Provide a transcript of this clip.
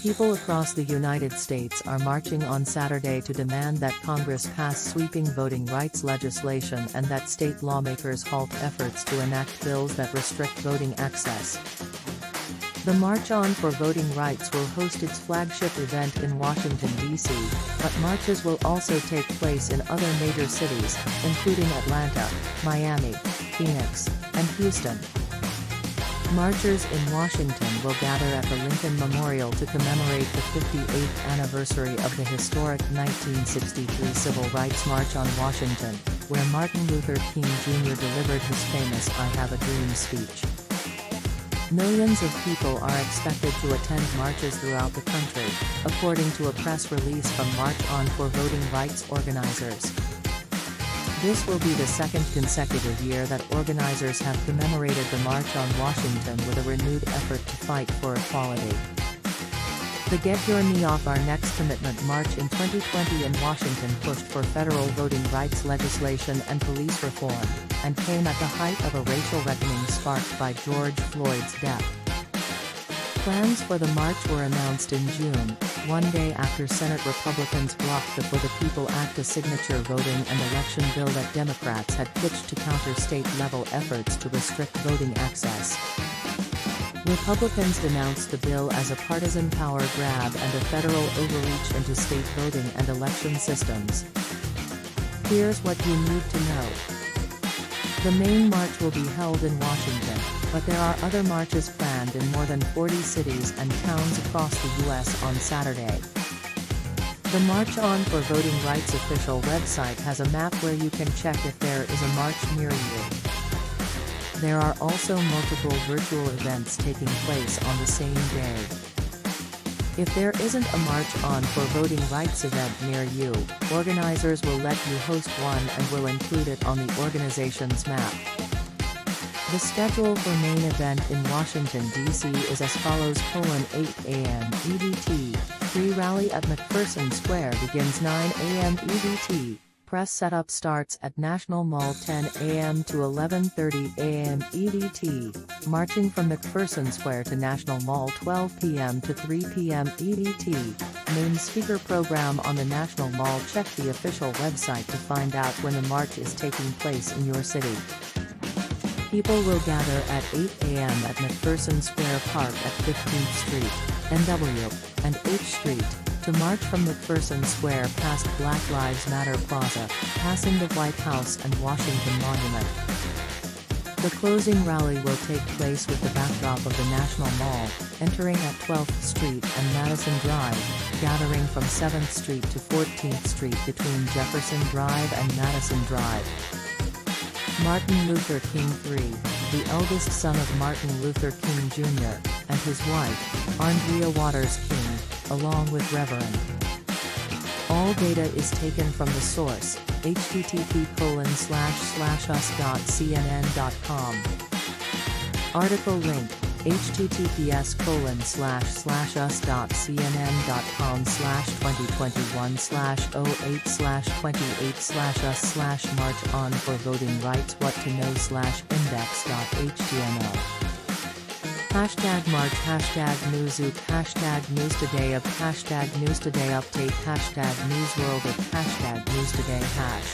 People across the United States are marching on Saturday to demand that Congress pass sweeping voting rights legislation and that state lawmakers halt efforts to enact bills that restrict voting access. The March On for Voting Rights will host its flagship event in Washington, D.C., but marches will also take place in other major cities, including Atlanta, Miami, Phoenix, and Houston. Marchers in Washington will gather at the Lincoln Memorial to commemorate the 58th anniversary of the historic 1963 Civil Rights March on Washington, where Martin Luther King Jr. delivered his famous "I Have a Dream" speech. Millions of people are expected to attend marches throughout the country, according to a press release from March On for Voting Rights organizers. This will be the second consecutive year that organizers have commemorated the March on Washington with a renewed effort to fight for equality. The Get Your Knee Off Our Necks Commitment March in 2020 in Washington pushed for federal voting rights legislation and police reform, and came at the height of a racial reckoning sparked by George Floyd's death. Plans for the march were announced in June, one day after Senate Republicans blocked the For the People Act, a signature voting and election bill that Democrats had pitched to counter state-level efforts to restrict voting access. Republicans denounced the bill as a partisan power grab and a federal overreach into state voting and election systems. Here's what you need to know. The main march will be held in Washington, but there are other marches planned in more than 40 cities and towns across the U.S. on Saturday. The March On for Voting Rights official website has a map where you can check if there is a march near you. There are also multiple virtual events taking place on the same day. If there isn't a March On for Voting Rights event near you, organizers will let you host one and will include it on the organization's map. The schedule for main event in Washington, D.C. is as follows: 8 a.m. EDT, pre-rally at McPherson Square begins 9 a.m. EDT. Press setup starts at National Mall 10 a.m. to 11:30 a.m. EDT, marching from McPherson Square to National Mall 12 p.m. to 3 p.m. EDT. Main speaker program on the National Mall. Check the official website to find out when the march is taking place in your city. People will gather at 8 a.m. at McPherson Square Park at 15th Street, NW, and H Street, to march from McPherson Square past Black Lives Matter Plaza, passing the White House and Washington Monument. The closing rally will take place with the backdrop of the National Mall, entering at 12th Street and Madison Drive, gathering from 7th Street to 14th Street between Jefferson Drive and Madison Drive. Martin Luther King III, the eldest son of Martin Luther King Jr., and his wife, Andrea Waters King, along with Reverend. All data is taken from the source, http://us.cnn.com. Article link, https://us.cnn.com/2021/08/28/us/march-on-for-voting-rights what-to-know/index.html. Hashtag March, hashtag Newsweek, hashtag NewsToday up, hashtag NewsToday update, hashtag NewsWorld up, hashtag NewsToday hash.